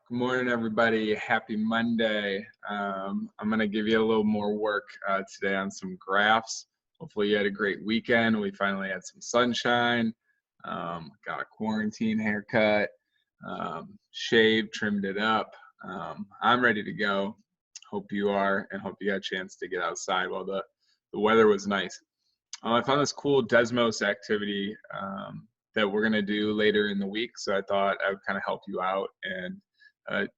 Good morning, everybody. Happy Monday. I'm going to give you a little more work today on some graphs. Hopefully you had a great weekend. We finally had some sunshine. Got a quarantine haircut, shaved, trimmed it up. I'm ready to go. Hope you are, and hope you got a chance to get outside while the weather was nice. I found this cool Desmos activity that we're going to do later in the week, so I thought I would kind of help you out and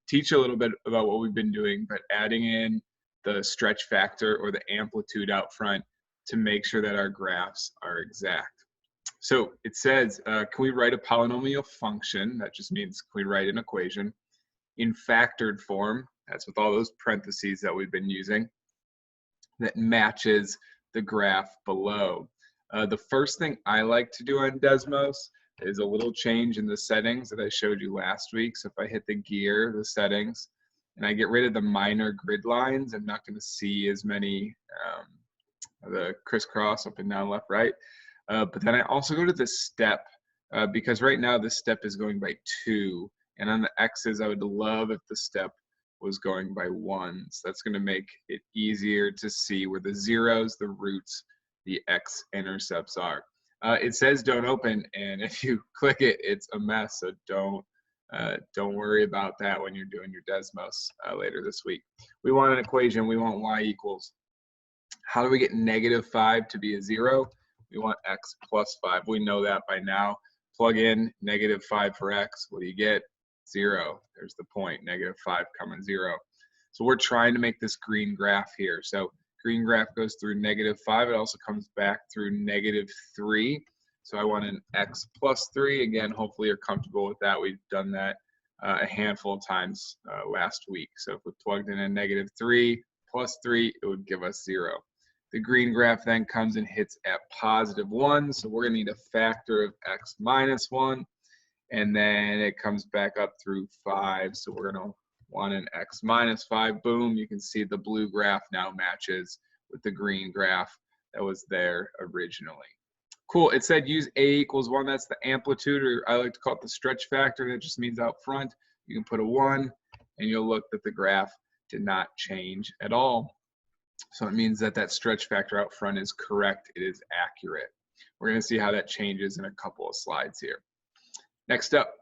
teach you a little bit about what we've been doing, but adding in the stretch factor or the amplitude out front to make sure that our graphs are exact. So it says, can we write a polynomial function? That just means can we write an equation in factored form? That's with all those parentheses that we've been using, that matches the graph below. The first thing I like to do on Desmos is a little change in the settings that I showed you last week. So if I hit the gear, the settings, and I get rid of the minor grid lines, I'm not going to see as many the crisscross up and down, left, right. But then I also go to the step because right now this step is going by 2, and on the x's I would love if the step was going by 1. So that's going to make it easier to see where the zeros, the roots, the x-intercepts are. It says don't open, and if you click it, it's a mess. So don't worry about that when you're doing your Desmos later this week. We want an equation. We want y equals. How do we get -5 to be a 0? We want x plus 5. We know that by now. Plug in -5 for x. What do you get? 0. There's the point. -5, 0. So we're trying to make this green graph here. So green graph goes through -5. It also comes back through -3. So I want an x plus 3. Again, hopefully you're comfortable with that. We've done that a handful of times last week. So if we plugged in a -3 plus 3, it would give us 0. The green graph then comes and hits at +1. So we're going to need a factor of x minus 1. And then it comes back up through 5. So we're going to want an x minus 5. Boom, you can see the blue graph now matches with the green graph that was there originally. Cool, it said use a equals 1. That's the amplitude, or I like to call it the stretch factor. That just means out front you can put a 1, and you'll look that the graph did not change at all. So it means that that stretch factor out front is correct. It is accurate. We're going to see how that changes in a couple of slides here. Next up,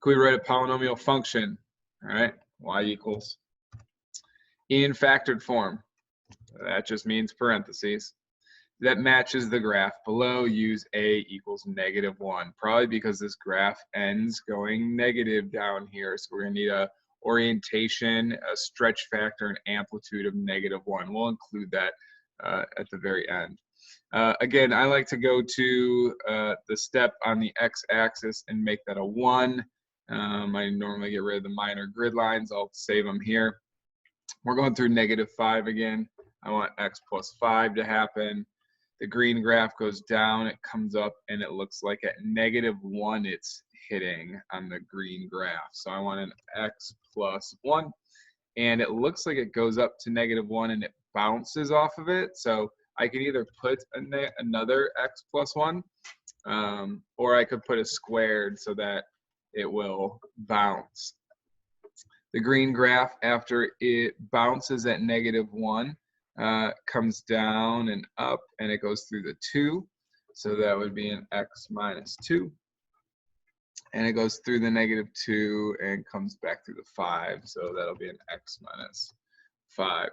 can we write a polynomial function? All right, y equals in factored form. That just means parentheses. That matches the graph below. Use a equals -1, probably because this graph ends going negative down here. So we're going to need a orientation, a stretch factor, and amplitude of -1. We'll include that at the very end. Again, I like to go to the step on the x-axis and make that a 1. I normally get rid of the minor grid lines. I'll save them here. We're going through -5 again. I want x plus 5 to happen. The green graph goes down, it comes up, and it looks like at -1 it's hitting on the green graph. So I want an x plus 1, and it looks like it goes up to -1 and it bounces off of it. So I could either put another x plus 1, or I could put a squared so that it will bounce. The green graph, after it bounces at -1, comes down and up, and it goes through the 2. So that would be an x minus 2. And it goes through the -2 and comes back through the 5. So that'll be an x minus 5.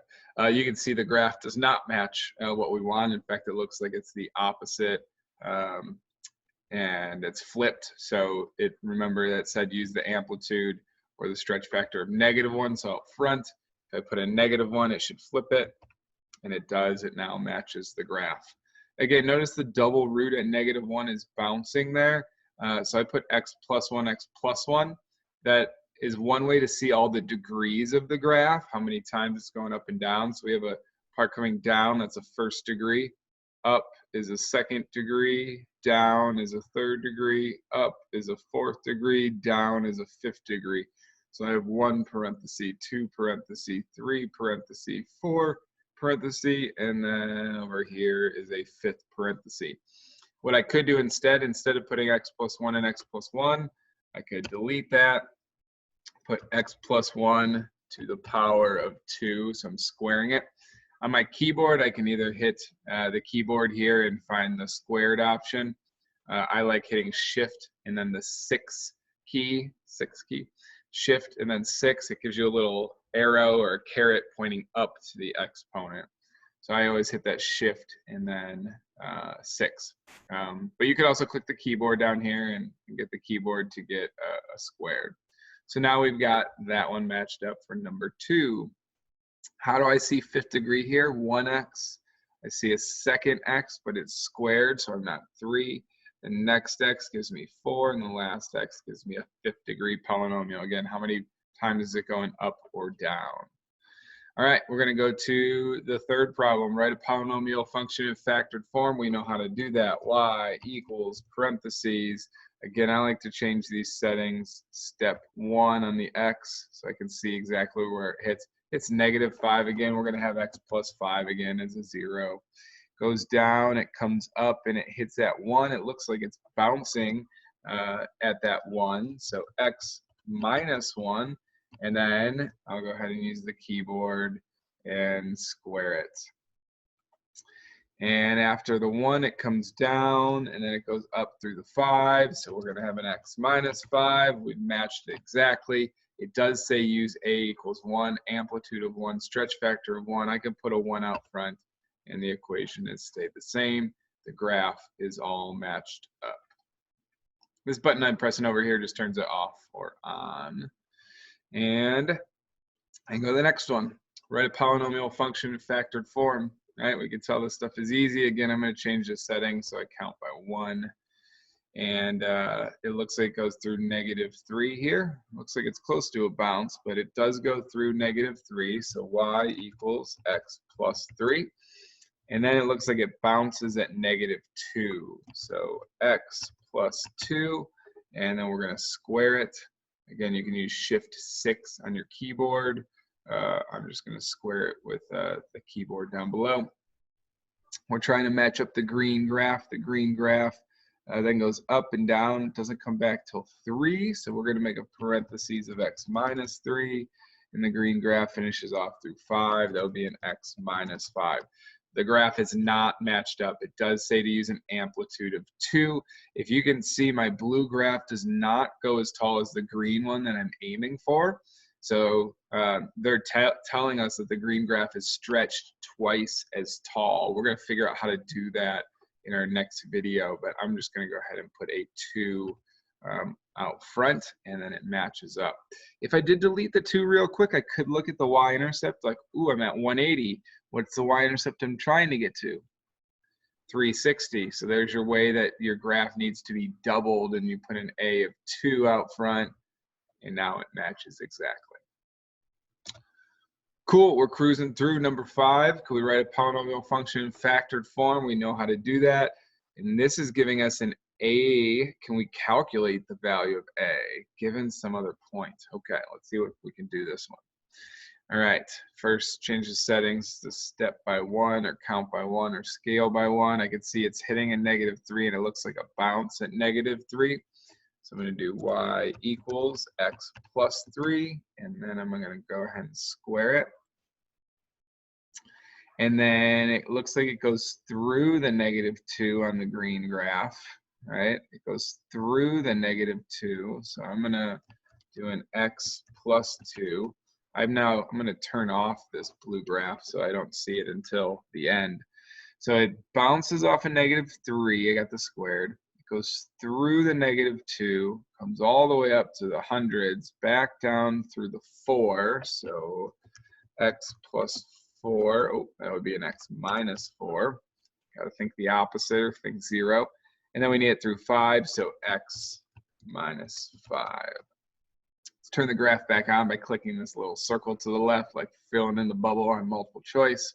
You can see the graph does not match what we want. In fact, it looks like it's the opposite, and it's flipped. So remember that said use the amplitude or the stretch factor of -1. So up front, if I put a -1, it should flip it, and it does. It now matches the graph. Again, notice the double root at -1 is bouncing there. So I put x plus 1, x plus 1. That is one way to see all the degrees of the graph, how many times it's going up and down. So we have a part coming down, that's a 1st degree. Up is a 2nd degree. Down is a 3rd degree. Up is a 4th degree. Down is a 5th degree. So I have 1 parenthesis, 2 parenthesis, 3 parenthesis, 4 parenthesis, and then over here is a 5th parenthesis. What I could do instead of putting x plus 1 and x plus 1, I could delete that, put x plus 1 to the power of 2, so I'm squaring it. On my keyboard, I can either hit the keyboard here and find the squared option. I like hitting shift and then the 6 key, shift and then 6. It gives you a little arrow or a caret pointing up to the exponent. So I always hit that shift and then 6. But you could also click the keyboard down here and get the keyboard to get a squared. So now we've got that one matched up for number 2. How do I see 5th degree here? 1x. I see a second x, but it's squared, so I'm not 3. The next x gives me 4, and the last x gives me a 5th degree polynomial. Again, how many times is it going up or down? All right, we're going to go to the third problem. Write a polynomial function in factored form. We know how to do that. Y equals parentheses. Again, I like to change these settings. Step 1 on the x, so I can see exactly where it hits. It's -5 again. We're going to have x plus 5 again as a 0. Goes down, it comes up, and it hits that 1. It looks like it's bouncing at that 1. So x minus 1. And then I'll go ahead and use the keyboard and square it. And after the 1, it comes down, and then it goes up through the 5. So we're going to have an x minus 5. We've matched it exactly. It does say use a equals 1, amplitude of 1, stretch factor of 1. I could put a 1 out front, and the equation has stayed the same. The graph is all matched up. This button I'm pressing over here just turns it off or on. And I can go to the next one. Write a polynomial function in factored form. Right? We can tell this stuff is easy. Again, I'm going to change the setting so I count by 1. And it looks like it goes through -3 here. Looks like it's close to a bounce, but it does go through -3. So y equals x plus 3. And then it looks like it bounces at -2. So x plus 2. And then we're going to square it. Again, you can use shift 6 on your keyboard. I'm just going to square it with the keyboard down below. We're trying to match up the green graph. The green graph then goes up and down. It doesn't come back till 3. So we're going to make a parentheses of x minus 3. And the green graph finishes off through 5. That would be an x minus 5. The graph is not matched up. It does say to use an amplitude of 2. If you can see, my blue graph does not go as tall as the green one that I'm aiming for. So they're telling us that the green graph is stretched twice as tall. We're going to figure out how to do that in our next video, but I'm just going to go ahead and put a 2 out front, and then it matches up. If I did delete the 2 real quick, I could look at the y-intercept like, ooh, I'm at 180. What's the y-intercept I'm trying to get to? 360. So there's your way that your graph needs to be doubled, and you put an a of 2 out front, and now it matches exactly. Cool, we're cruising through number 5. Can we write a polynomial function in factored form? We know how to do that. And this is giving us an a. Can we calculate the value of a given some other point? Okay, let's see what we can do this one. All right, first change the settings to step by 1 or count by 1 or scale by 1. I can see it's hitting a -3 and it looks like a bounce at -3. So I'm going to do y equals x plus 3, and then I'm going to go ahead and square it. And then it looks like it goes through the -2 on the green graph, right? It goes through the -2. So I'm going to do an x plus 2. I'm going to turn off this blue graph so I don't see it until the end. So it bounces off a -3. I got the squared. Goes through the -2, comes all the way up to the hundreds, back down through the 4. So x plus 4, oh, that would be an x minus 4. Got to think the opposite, or think 0. And then we need it through 5, so x minus 5. Let's turn the graph back on by clicking this little circle to the left, like filling in the bubble on multiple choice.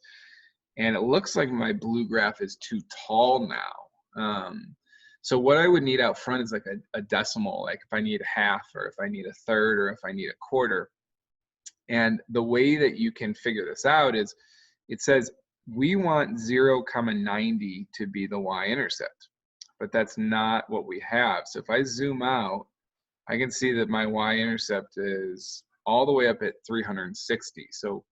And it looks like my blue graph is too tall now. So what I would need out front is like a decimal, like if I need a half, or if I need a third, or if I need a quarter. And the way that you can figure this out is it says we want 0,90 to be the y-intercept, but that's not what we have. So if I zoom out, I can see that my y-intercept is all the way up at 360. So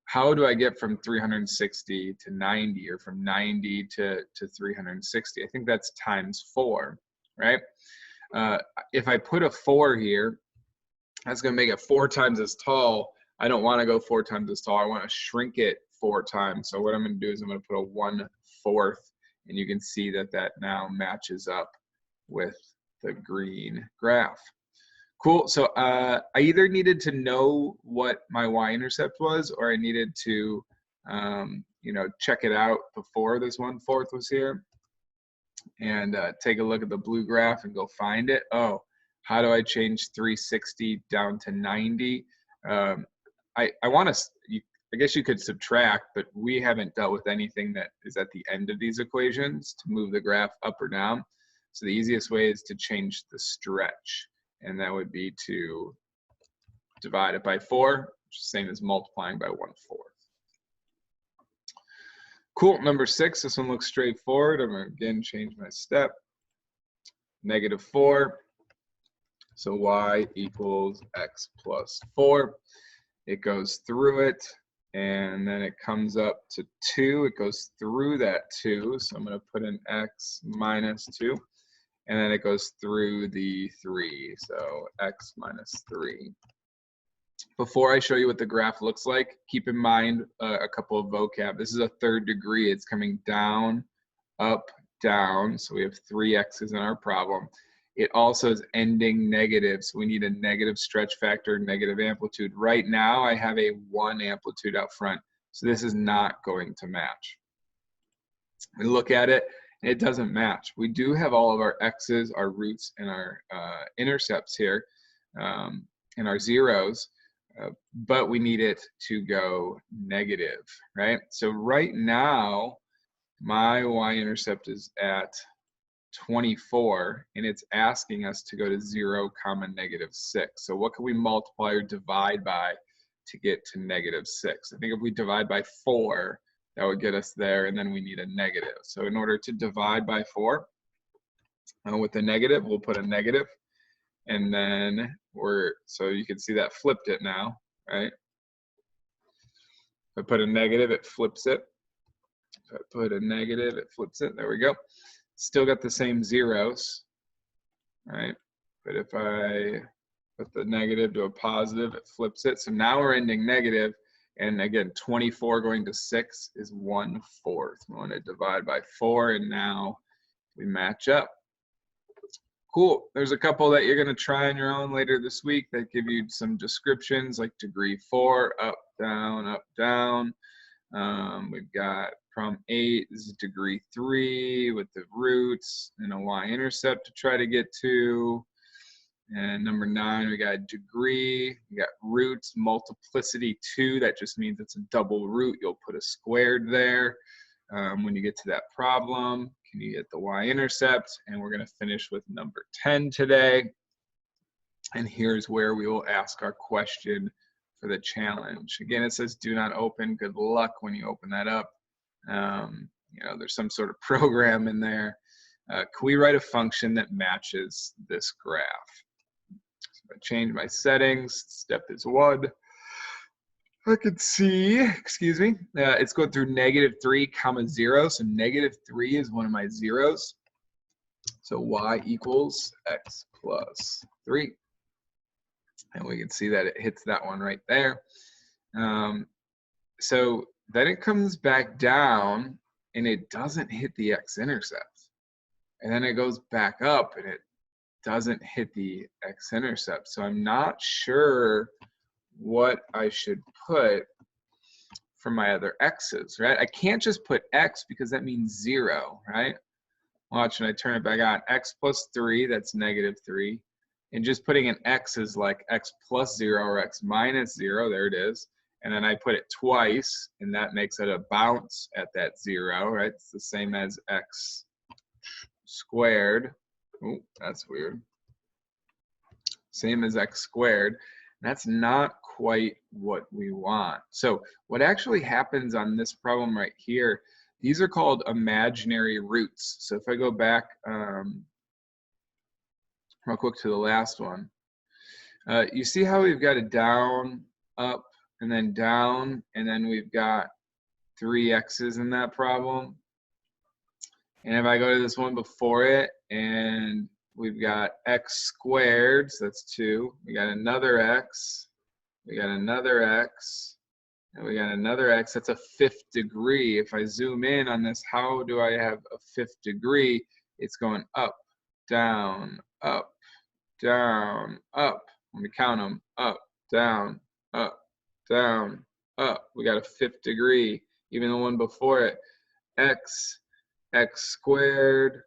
how do I get from 360 to 90, or from 90 to 360? I think that's times 4, right? If I put a 4 here, that's going to make it 4 times as tall. I don't want to go 4 times as tall. I want to shrink it 4 times. So what I'm going to do is I'm going to put a 1/4, and you can see that that now matches up with the green graph. Cool. So I either needed to know what my y-intercept was, or I needed to, you know, check it out before this 1/4 was here, and take a look at the blue graph and go find it. Oh, how do I change 360 down to 90? I want to, I guess you could subtract, but we haven't dealt with anything that is at the end of these equations to move the graph up or down. So the easiest way is to change the stretch, and that would be to divide it by 4, which is the same as multiplying by 1/4. Cool. Number 6, this one looks straightforward. I'm going to again change my step. -4. So y equals x plus 4. It goes through it, and then it comes up to 2. It goes through that 2. So I'm going to put in x minus 2. And then it goes through the 3. So x minus 3. Before I show you what the graph looks like, keep in mind a couple of vocab. This is a 3rd degree. It's coming down, up, down. So we have 3 x's in our problem. It also is ending negative. So we need a negative stretch factor, negative amplitude. Right now, I have a 1 amplitude out front. So this is not going to match. We look at it, and it doesn't match. We do have all of our x's, our roots, and our intercepts here, and our zeros. But we need it to go negative, right? So right now, my y-intercept is at 24, and it's asking us to go to 0, -6. So what can we multiply or divide by to get to -6? I think if we divide by 4, that would get us there, and then we need a negative. So in order to divide by 4, with the negative, we'll put a negative. And then so you can see that flipped it now, right? If I put a negative, it flips it. If I put a negative, it flips it. There we go. Still got the same zeros, right? But if I put the negative to a positive, it flips it. So now we're ending negative. And again, 24 going to 6 is 1/4. We want to divide by 4, and now we match up. Cool. There's a couple that you're going to try on your own later this week that give you some descriptions, like degree 4, up, down, up, down. We've got problem 8 is degree 3 with the roots and a y-intercept to try to get to. And number 9, we got degree, we got roots, multiplicity 2. That just means it's a double root. You'll put a squared there. When you get to that problem, can you get the y-intercept? And we're going to finish with number 10 today. And here's where we will ask our question for the challenge. Again, it says do not open. Good luck when you open that up. You know, there's some sort of program in there. Can we write a function that matches this graph? So if I change my settings, step is 1. I could see, excuse me, it's going through -3, 0. So -3 is one of my zeros. So y equals x plus 3. And we can see that it hits that one right there. So then it comes back down, and it doesn't hit the x-intercept. And then it goes back up, and it doesn't hit the x-intercept. So I'm not sure what I should put for my other x's, right? I can't just put x because that means 0, right? Watch, when I turn it back on, x plus 3, that's -3. And just putting an x is like x plus 0 or x minus 0, there it is. And then I put it twice, and that makes it a bounce at that 0, right? It's the same as x squared. Oh, that's weird. Same as x squared. That's not quite what we want. So what actually happens on this problem right here, these are called imaginary roots. So if I go back real quick to the last one, You see how we've got a down, up, and then we've got 3 x's in that problem? And if I go to this one before it, and we've got x squared, so that's 2. We got another x, we got another x, and we got another x. That's a 5th degree. If I zoom in on this, how do I have a 5th degree? It's going up, down, up, down, up. Let me count them. Up, down, up, down, up. We got a 5th degree. Even the one before it, x squared,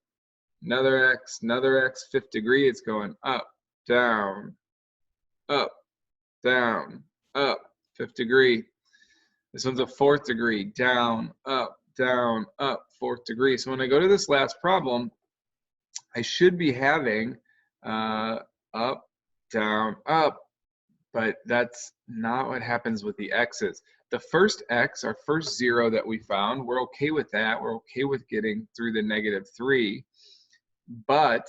another x, 5th degree. It's going up, down, up, 5th degree. This one's a 4th degree, down, up, 4th degree. So when I go to this last problem, I should be having up, down, up, but that's not what happens with the x's. The first x, our first 0 that we found, we're okay with that. We're okay with getting through the -3. But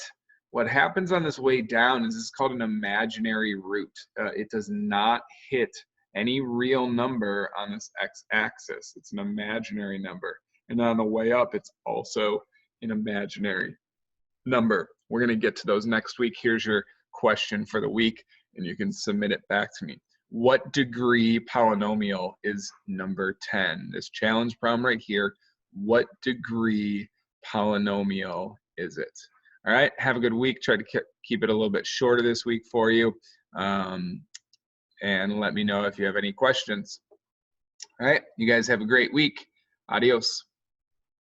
what happens on this way down is it's called an imaginary root. It does not hit any real number on this x-axis. It's an imaginary number. And on the way up, it's also an imaginary number. We're going to get to those next week. Here's your question for the week, and you can submit it back to me. What degree polynomial is number 10? This challenge problem right here, what degree polynomial is it? All right, have a good week. Try to keep it a little bit shorter this week for you. And let me know if you have any questions. All right, you guys have a great week. Adios.